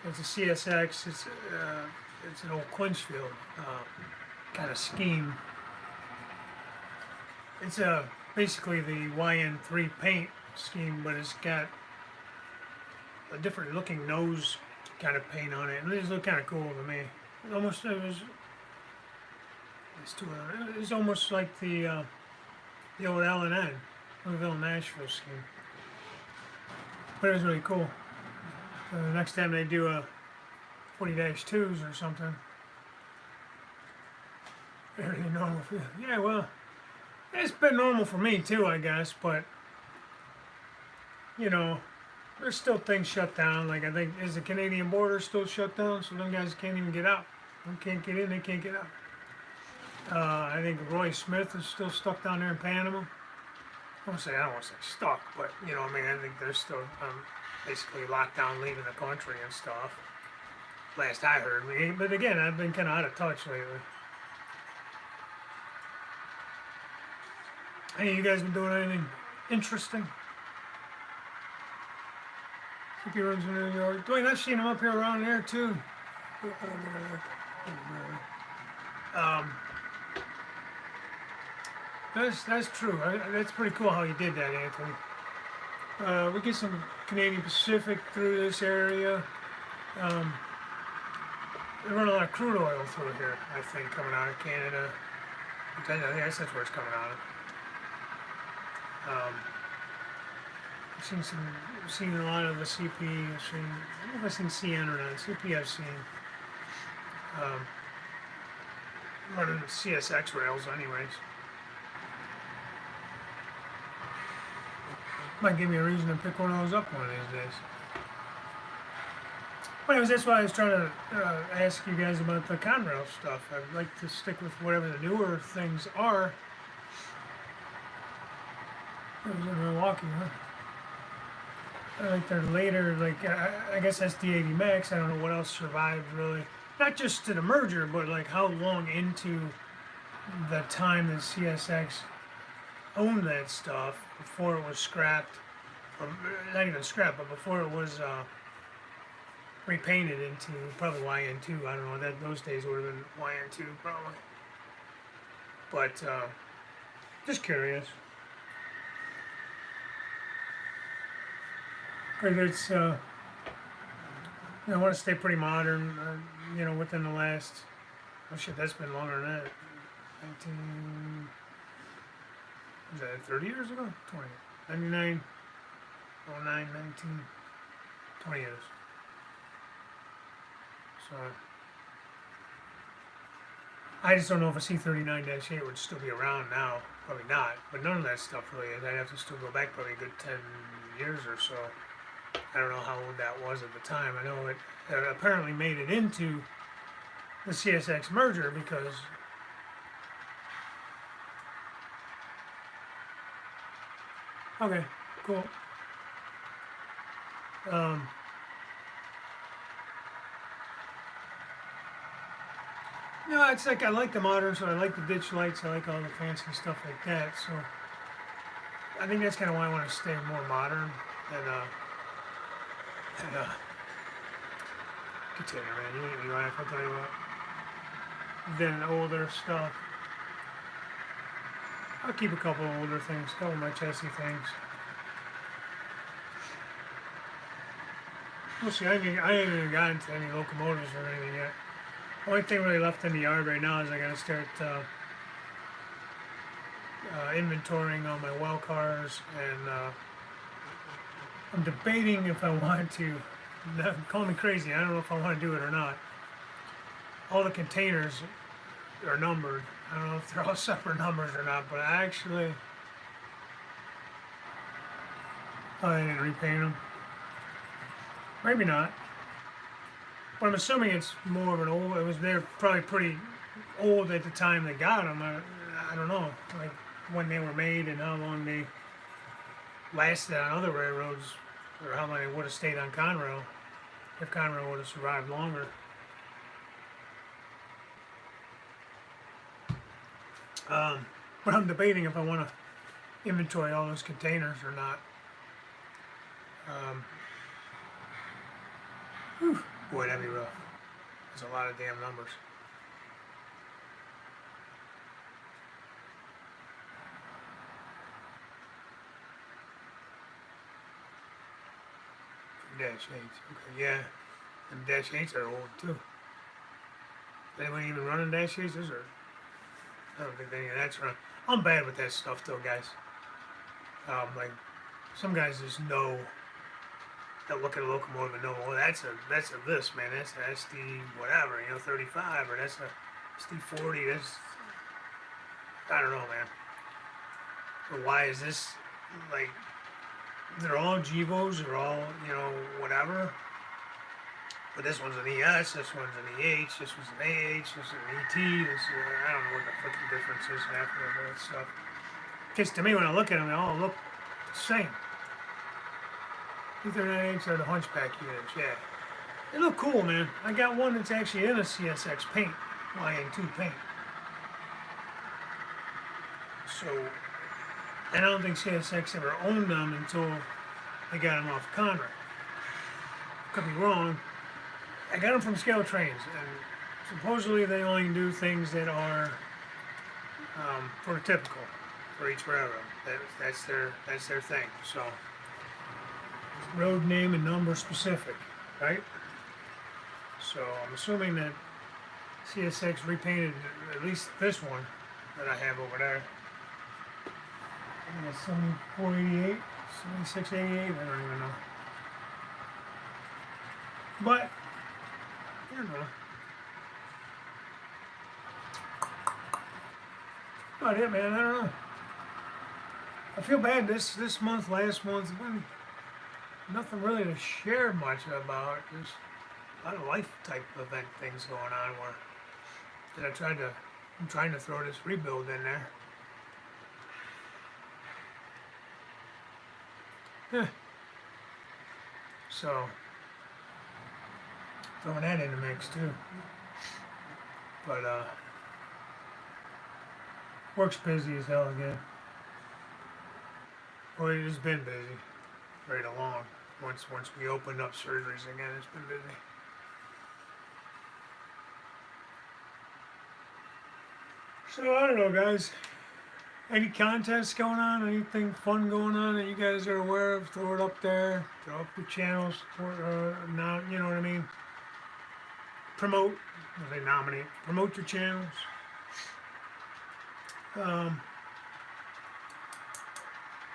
It's a CSX. It's an old Quinchfield kind of scheme. It's basically the YN3 paint scheme, but it's got a different looking nose kind of paint on it, and it just looked kind of cool to me. It's almost like the old L&N, Louisville Nashville scheme. But it was really cool. So the next time they do a 40-2s or something, everything normal for you. Yeah, well, it's been normal for me too, I guess, but you know, there's still things shut down. Like I think, is the Canadian border still shut down? So them guys can't even get out. They can't get in, they can't get out. I think Roy Smith is still stuck down there in Panama. I don't want to say stuck, but you know, I mean, I think they're still basically locked down, leaving the country and stuff. Last I heard, but again, I've been kind of out of touch lately. Hey, you guys been doing anything interesting? CP runs in New York. Dwayne, I've seen him up here around there too. Um, that's true. That's pretty cool how you did that, Anthony. We get some Canadian Pacific through this area. Um, they run a lot of crude oil through here, I think, coming out of Canada. I guess that's where it's coming out of. I've seen a lot of the CP. I don't know if I've seen CN or not. CP I've seen. Um, running CSX rails, anyways. Might give me a reason to pick one of those up one of these days. But anyways, that's why I was trying to ask you guys about the Conrail stuff. I'd like to stick with whatever the newer things are. It was in Milwaukee, huh? I like their later, like, I guess that's the 80 Max. I don't know what else survived, really. Not just to the merger, but like how long into the time that CSX owned that stuff before it was scrapped, or not even scrapped, but before it was repainted into probably YN2. I don't know, those days would have been YN2 probably. But just curious. Because it's, I want to stay pretty modern, within the last, oh shit, that's been longer than that. 19, was that 30 years ago? 20, 99, 09, 19, 20 years. So, I just don't know if a C39-8 would still be around now. Probably not, but none of that stuff really is. I'd have to still go back probably a good 10 years or so. I don't know how old that was at the time. I know it apparently made it into the CSX merger because okay, cool. No, it's like I like the modern, so I like the ditch lights, I like all the fancy stuff like that. So I think that's kind of why I want to stay more modern and container, man. You ain't me laugh, I'll tell you what. Than older stuff. I'll keep a couple of older things, a couple of my chassis things. We'll see, I ain't even gotten to any locomotives or anything yet. Only thing really left in the yard right now is I gotta start inventorying all my well cars, and I'm debating if I want to. Call me crazy, I don't know if I want to do it or not. All the containers are numbered. I don't know if they're all separate numbers or not, but I didn't repaint them. Maybe not. But I'm assuming it's more of an old, they're probably pretty old at the time they got them. I don't know, like when they were made and how long they lasted on other railroads, or how long they would have stayed on Conrail, if Conrail would have survived longer. But I'm debating if I want to inventory all those containers or not. Boy, that'd be rough. There's a lot of damn numbers. Dash 8s, okay, yeah. And Dash 8s are old too. Anybody even running Dash 8s? I don't think any of that's run. I'm bad with that stuff though, guys. Like, some guys just know, they'll look at a locomotive and know, well, that's a this, man, that's a SD whatever, 35, or that's a SD 40, that's, I don't know, man. But why is this, like, they're all GEVOs, they're all, whatever. But this one's an ES, this one's an EH, this one's an AH, this is an ET, I don't know what the freaking difference is after all that stuff. Because to me, when I look at them, they all look the same. E39H are the hunchback units, yeah. They look cool, man. I got one that's actually in a CSX paint, YN2 paint. So, And I don't think CSX ever owned them until they got them off Conrail. Could be wrong. I got them from Scale Trains, and supposedly they only do things that are prototypical for each railroad. That's their thing. So road name and number specific, right? So I'm assuming that CSX repainted at least this one that I have over there. I think it's 7488, 7688, I don't even know. But, you know. About it, man, I don't know. I feel bad this month, last month, nothing really to share much about. Just a lot of life type event things going on where I'm trying to throw this rebuild in there. Yeah. So throwing that in the mix too. But work's busy as hell again. Well, it has been busy right along. Once we opened up surgeries again, it's been busy. So I don't know, guys. Any contests going on? Anything fun going on that you guys are aware of? Throw it up there. Throw up your channels. Now, you know what I mean. Promote. They nominate. Promote your channels.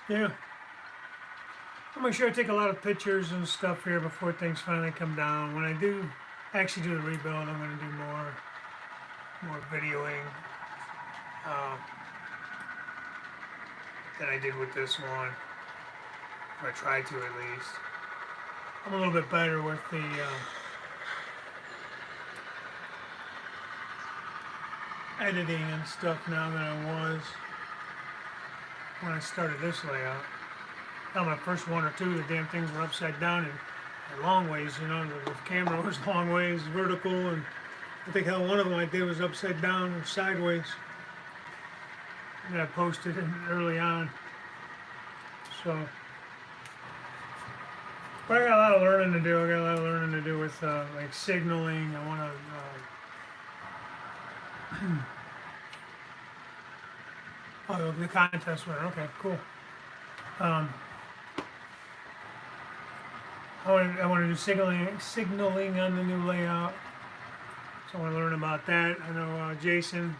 Yeah. I'll make sure I take a lot of pictures and stuff here before things finally come down. When I do actually do the rebuild, I'm going to do more videoing than I did with this one. Or I tried to, at least. I'm a little bit better with the editing and stuff now than I was when I started this layout. On my first one or two, the damn things were upside down and long ways, you know, the camera was long ways, vertical, and I think how one of them I did was upside down or sideways. And I posted it early on. So, but I got a lot of learning to do. I got a lot of learning to do with like signaling. I want to. Oh, the contest winner. Okay, cool. I want to do signaling on the new layout. So I want to learn about that. I know Jason,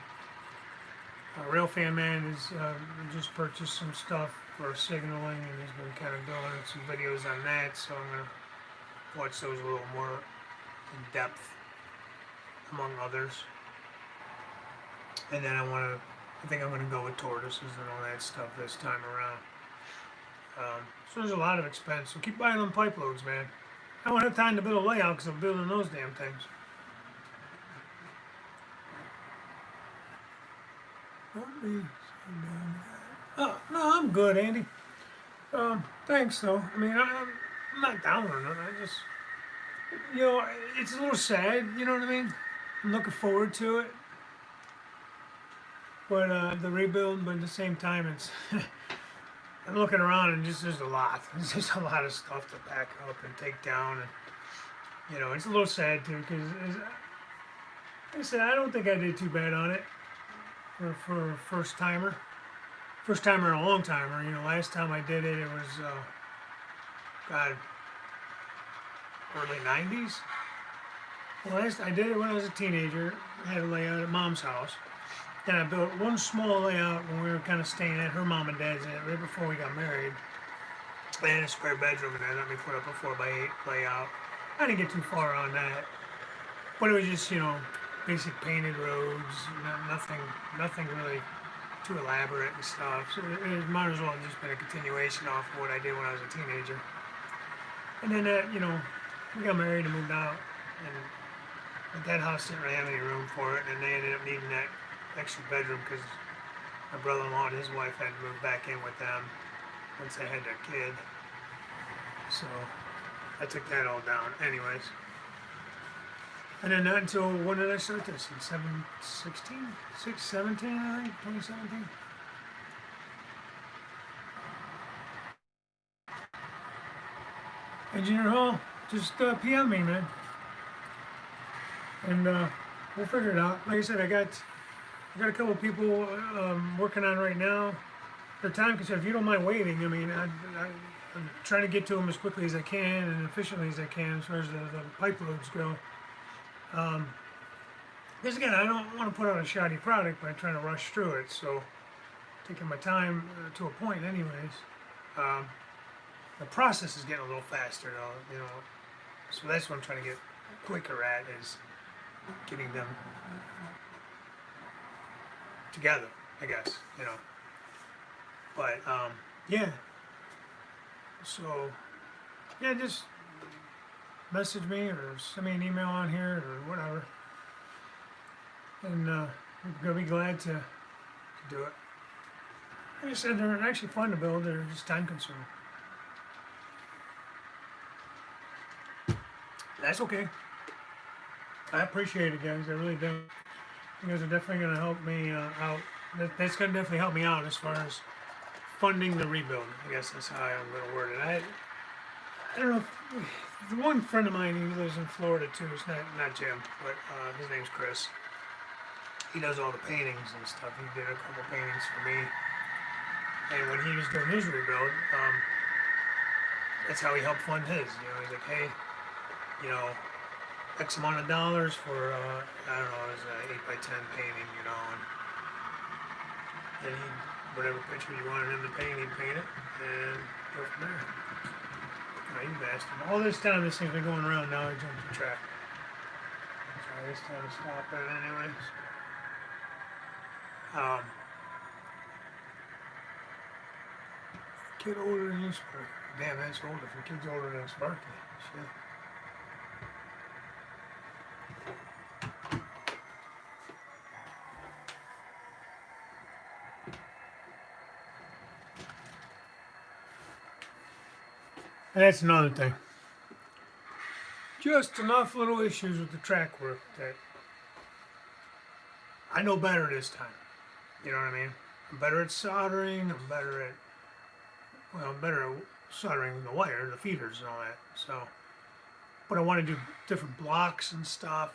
Railfan Man, has just purchased some stuff for signaling, and he's been kind of doing some videos on that. So I'm going to watch those a little more in depth, among others. And then I think I'm going to go with tortoises and all that stuff this time around. So there's a lot of expense. So keep buying them pipe loads, man. I won't have time to build a layout because I'm building those damn things. Oh, no, I'm good, Andy. Thanks, though. I mean, I'm not down on it. I just, you know, it's a little sad, you know what I mean? I'm looking forward to it. But the rebuild, but at the same time, it's I'm looking around and just there's a lot. There's just a lot of stuff to pack up and take down, and you know it's a little sad too because like I said, I don't think I did too bad on it for a first timer and a long timer. You know, last time I did it, it was God, early '90s. Well, last I did it when I was a teenager. I had a layout at Mom's house. And I built one small layout when we were kind of staying at her mom and dad's right before we got married. I had a spare bedroom and they let me put up a 4x8 layout. I didn't get too far on that. But it was just, you know, basic painted roads, nothing really too elaborate and stuff. So it might as well have just been a continuation off of what I did when I was a teenager. And then you know, we got married and moved out. And that house didn't really have any room for it. And they ended up needing that extra bedroom because my brother-in-law and his wife had to move back in with them once they had their kid. So I took that all down anyways. And then not until, when did I start this? In 17, I think, 2017? Engineer Hall, just PM me, man, and we'll figure it out. Like I said, I got a couple of people working on right now. They're time consuming. If you don't mind waiting, I mean, I'm trying to get to them as quickly as I can and efficiently as I can as far as the pipe loads go. Because again, I don't want to put out a shoddy product by trying to rush through it. So taking my time to a point, anyways. Um, the process is getting a little faster, though. So that's what I'm trying to get quicker at is getting them together, I guess. But yeah. So yeah, just message me or send me an email on here or whatever, and I'm gonna be glad to do it. Like I said, they're actually fun to build. They're just time consuming. That's okay. I appreciate it, guys. I really do. You guys are definitely gonna help me out. That's gonna definitely help me out as far as funding the rebuild. I guess that's how I'm gonna word it. I don't know. The one friend of mine, he lives in Florida too. It's not Jim, but his name's Chris. He does all the paintings and stuff. He did a couple paintings for me. And when he was doing his rebuild, that's how he helped fund his. He's like, hey, X amount of dollars for I don't know, it was an 8x10 painting, and he whatever picture you wanted him to paint, he'd paint it and go from there. You asked him. All this time this thing's been going around, now I jumped the track. So it's time to stop it anyways. Kid older than you, Sparky. Damn, that's older for kids older than Sparky. Shit. And that's another thing. Just enough little issues with the track work that I know better this time. You know what I mean? I'm better at soldering. I'm better at soldering the wire, the feeders and all that. So, but I want to do different blocks and stuff,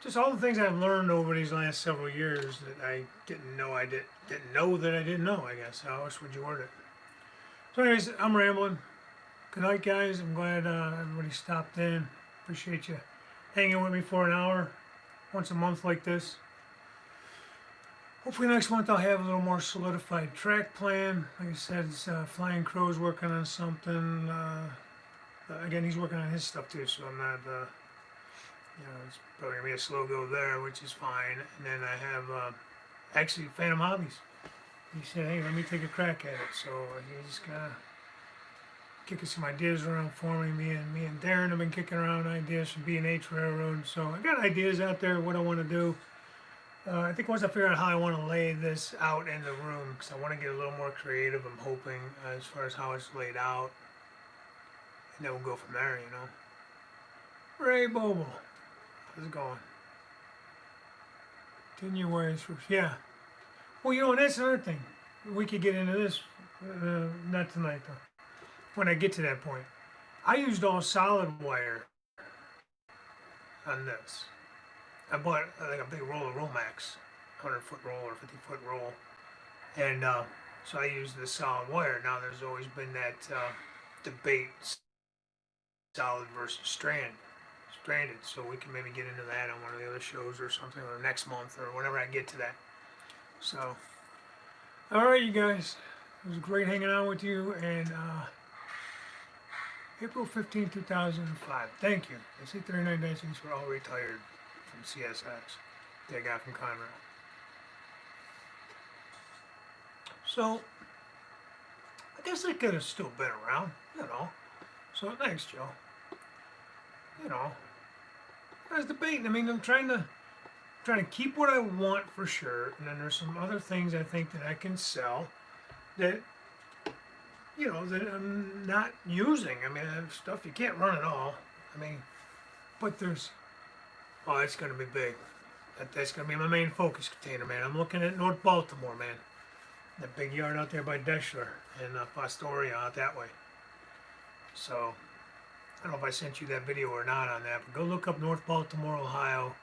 Just all the things I've learned over these last several years that I didn't know that I didn't know, I guess. How else would you word it? So anyways, I'm rambling. Good night, guys. I'm glad everybody stopped in. Appreciate you hanging with me for an hour once a month like this. Hopefully next month I'll have a little more solidified track plan. Like I said, it's Flying Crow's working on something. Again, he's working on his stuff too, so I'm not, it's probably going to be a slow go there, which is fine. And then I have, actually, Phantom Hobbies. He said, hey, let me take a crack at it. So he's kind of kicking some ideas around for me. Me and Darren have been kicking around ideas from B&H Railroad. So I got ideas out there what I want to do. I think once I figure out how I want to lay this out in the room, because I want to get a little more creative, I'm hoping, as far as how it's laid out. And then we'll go from there, Ray Bobo. How's it going? January 1st. Yeah. Well, and that's another thing. We could get into this, not tonight though. When I get to that point, I used all solid wire on this. I bought like a big roll of Romax, 100-foot roll or 50-foot roll, and so I used the solid wire. Now there's always been that debate, solid versus stranded. So we can maybe get into that on one of the other shows or something, or next month or whenever I get to that. So, all right, you guys, it was great hanging out with you, and April 15, 2005. Thank you. I see 39 dancers were all retired from CSX. That guy from Conrail. So, I guess they could have still been around, So, thanks, Joe. I was debating. I mean, I'm trying to keep what I want for sure, and then there's some other things I think that I can sell that that I'm not using. I mean, I have stuff you can't run at all. I mean, but it's going to be big. That's going to be my main focus container, man. I'm looking at North Baltimore, man. That big yard out there by Deschler and Fostoria out that way. So I don't know if I sent you that video or not on that, but go look up North Baltimore, Ohio,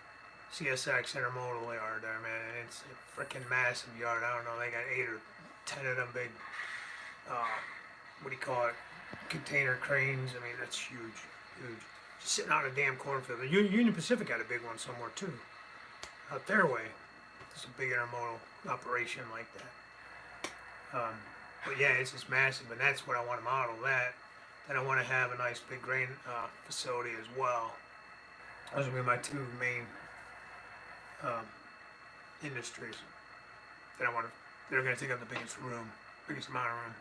CSX Intermodal Yard there, man. And it's a freaking massive yard. I don't know, they got 8 or 10 of them big, what do you call it, container cranes. I mean, that's huge, huge. Just sitting out in a damn cornfield. The Union Pacific had a big one somewhere too. Out their way, there's a big intermodal operation like that. But yeah, it's just massive, and that's what I want to model that. Then I want to have a nice big grain facility as well. Those will be my two main industries that I want to. They're going to take up the biggest room, biggest amount of room.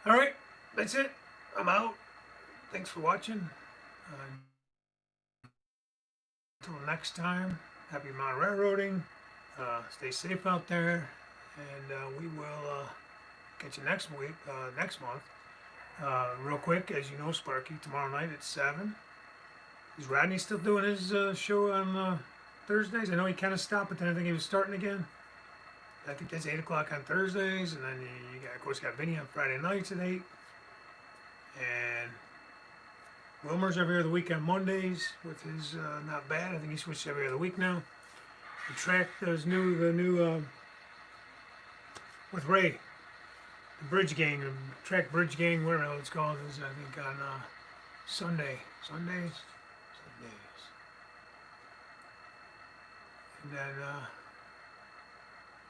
All right, that's it. I'm out. Thanks for watching. Until next time, happy mountain railroading. Stay safe out there, and we will catch you next week, next month. Real quick, as you know, Sparky, tomorrow night at 7. Is Rodney still doing his show on Thursdays? I know he kind of stopped, but then I think he was starting again. I think that's 8 o'clock on Thursdays, and then you got, of course, got Vinny on Friday nights at 8. And Wilmer's every other week on Mondays with his Not Bad. I think he switched every other week now. The track does the new with Ray, the Bridge Gang, the track Bridge Gang, whatever the hell it's called, is I think on Sundays. And then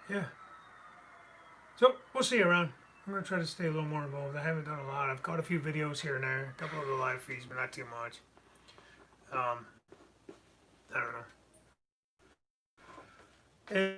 yeah. So we'll see you around. I'm gonna try to stay a little more involved. I haven't done a lot. I've caught a few videos here and there, a couple of the live feeds, but not too much. I don't know. And